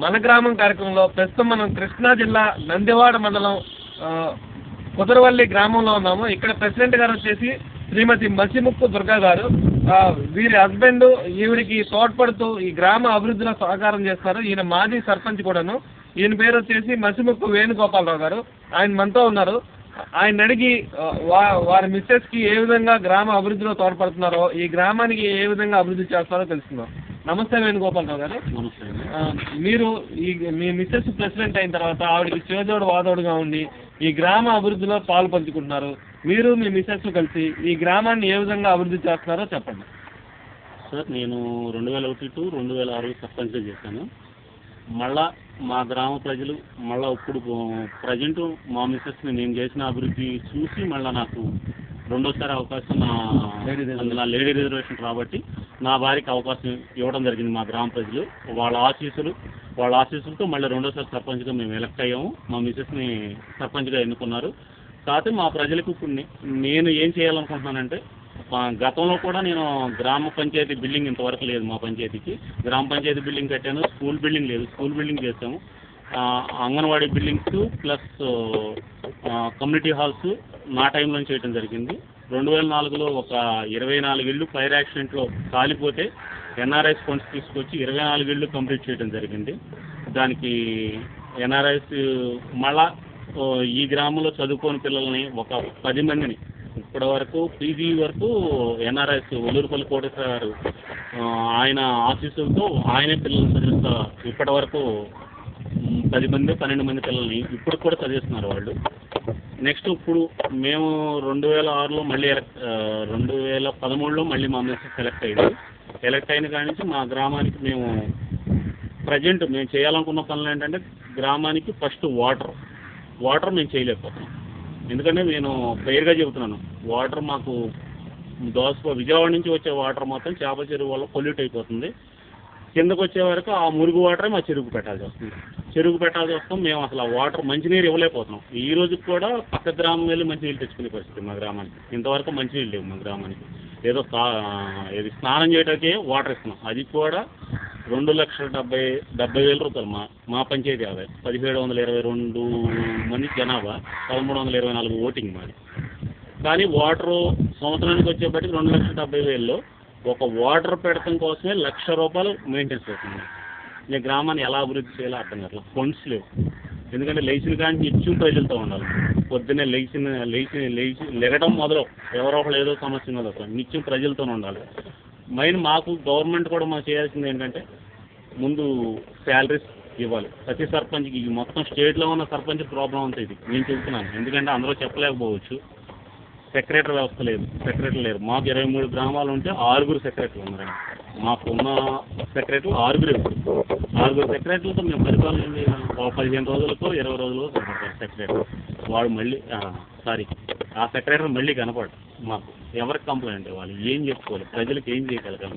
మన గ్రామం కార్యక్రమంలో ప్రస్తుతం మనం కృష్ణా జిల్లా నందివాడ మండలం కుదరవల్లి గ్రామంలో ఉన్నాము. ఇక్కడ ప్రెసిడెంట్ గారు వచ్చేసి శ్రీమతి మసిముక్కు దుర్గా గారు. వీరి హస్బెండ్ ఈవిడికి తోడ్పడుతూ ఈ గ్రామ అభివృద్ధిలో సహకారం చేస్తారు. ఈయన మాజీ సర్పంచ్ కూడాను. ఈయన పేరు వచ్చేసి మసిముక్కు వేణుగోపాలరావు గారు. ఆయన మనతో ఉన్నారు. ఆయన అడిగి వారి మిస్సెస్ కి ఏ విధంగా గ్రామ అభివృద్ధిలో తోడ్పడుతున్నారో, ఈ గ్రామానికి ఏ విధంగా అభివృద్ధి చేస్తారో తెలుసుకుందాం. నమస్తే వేణుగోపాలరావు గారు. నమస్తే. మీరు మీ మిస్సెస్ ప్రెసిడెంట్ అయిన తర్వాత ఆవిడకి చేదోడు వాదోడుగా ఉండి ఈ గ్రామ అభివృద్ధిలో పాలు పంచుకుంటున్నారు. మీరు మీ మిస్సెస్ కలిసి ఈ గ్రామాన్ని ఏ విధంగా అభివృద్ధి చేస్తున్నారో చెప్పండి. సార్, నేను 2001 to 2006 సర్పంచ్గా చేశాను. మళ్ళా మా గ్రామ ప్రజలు మళ్ళీ ఇప్పుడు ప్రజెంట్ మా మిస్సెస్ని నేను చేసిన అభివృద్ధి చూసి మళ్ళీ నాకు రెండోసారి అవకాశం నా లేడీ రిజర్వేషన్ కాబట్టి నా భార్యకి అవకాశం ఇవ్వడం జరిగింది. మా గ్రామ ప్రజలు వాళ్ళ ఆశీస్సులతో మళ్ళీ రెండోసారి సర్పంచ్గా మేము ఎలక్ట్ అయ్యాము. మా మిస్సెస్ని సర్పంచ్గా ఎన్నుకున్నారు. కాకపోతే మా ప్రజలకు ఇప్పుడు నేను ఏం చేయాలనుకుంటున్నానంటే, గతంలో కూడా నేను గ్రామ పంచాయతీ బిల్డింగ్ ఇంతవరకు లేదు. మా పంచాయతీకి గ్రామ పంచాయతీ బిల్డింగ్ కట్టాను. స్కూల్ బిల్డింగ్ లేదు, స్కూల్ బిల్డింగ్ చేసాము. Anganwadi buildings plus community halls నా టైంలో చేయడం జరిగింది. 2004లో ఒక 24 ఇళ్ళు ఫైర్ యాక్సిడెంట్లో కాలిపోతే ఎన్ఆర్ఐస్ ఫండ్స్ తీసుకొచ్చి 24 ఇళ్ళు కంప్లీట్ చేయడం జరిగింది. దానికి ఎన్ఆర్ఐస్ మళ్ళా ఈ గ్రామంలో చదువుకోని పిల్లల్ని ఒక 10 మందిని ఇప్పటి వరకు పీజీ వరకు ఎన్ఆర్ఐస్ ఒల్లూరుపల్లి కోటేశ్వర గారు ఆయన ఆశీస్సులతో ఆయనే పిల్లల్ని చదివిస్తా ఇప్పటి వరకు 10 మంది 12 మంది పిల్లల్ని ఇప్పుడు కూడా చదివిస్తున్నారు వాళ్ళు. నెక్స్ట్ ఇప్పుడు మేము 2006లో మళ్ళీ 2013లో మళ్ళీ మా మిస్సెస్ ఎలక్ట్ అయిన కాడి నుంచి మా గ్రామానికి మేము ప్రజెంట్ మేము చేయాలనుకున్న పనులు ఏంటంటే, గ్రామానికి ఫస్ట్ వాటర్ మేము చేయలేకపోతున్నాం. ఎందుకంటే నేను క్లియర్గా చెబుతున్నాను, వాటర్ మాకు విజయవాడ నుంచి వచ్చే వాటర్ మొత్తం చేప చెరువు వల్ల పొల్యూట్ అయిపోతుంది. కిందకు వచ్చే వరకు ఆ మురుగు వాటరే మా చెరువుకు పెట్టాల్సి వస్తుంది. మేము అసలు ఆ వాటర్ మంచినీరు ఇవ్వలేకపోతున్నాం. ఈ రోజుకి కూడా పక్క గ్రామం వెళ్ళి మంచినీళ్ళు తెచ్చుకునే పరిస్థితి మా గ్రామానికి. ఇంతవరకు మంచినీళ్ళు లేవు మా గ్రామానికి. ఏదో స్నానం చేయడానికే వాటర్ ఇస్తున్నాం. అది కూడా 2,70,000 రూపాయలు మా పంచాయతీ ఆదాయం. 1722 మంది జనాభా, 1324 ఓటింగ్ మాది. కానీ వాటరు సంవత్సరానికి వచ్చేప్పటికి 2,70,000లో ఒక వాటర్ పెడతం కోసమే రూ. 1,00,000 మెయింటెనెన్స్ అవుతుంది. నేను గ్రామాన్ని ఎలా అభివృద్ధి చేయాలో అర్థం కాదు. ఫండ్స్ లేవు. ఎందుకంటే లేచిన కానీ నిత్యం ప్రజలతో ఉండాలి. పొద్దున్నే లెగడం మొదలు ఎవరో ఒకళ్ళు ఏదో సమస్య మొదలు నిత్యం ప్రజలతో ఉండాలి. మెయిన్ మాకు గవర్నమెంట్ కూడా మాకు చేయాల్సింది ఏంటంటే, ముందు శాలరీస్ ఇవ్వాలి ప్రతి సర్పంచ్కి. మొత్తం స్టేట్లో ఉన్న సర్పంచ్ ప్రాబ్లం అంతా ఇది నేను చెబుతున్నాను. ఎందుకంటే అందరూ చెప్పలేకపోవచ్చు. సెక్రటరీ వ్యవస్థ లేదు, సెక్రటరీ లేరు. మాకు 23 గ్రామాలు ఉంటే 6 సెక్రటరీలు ఉన్నారండి. మాకు ఉన్న సెక్రటరీలు 6 సెక్రటరీలతో మేము పరిపాలన 15 రోజులకో 20 రోజులకో కనపడతారు సెక్రటరీ. వాడు మళ్ళీ ఆ సెక్రటరీ మళ్ళీ కనపడరు. మాకు ఎవరికి కంప్లైంట్ ఇవ్వాలి, ఏం చెప్పుకోవాలి, ప్రజలకు ఏం చేయగలగాలి.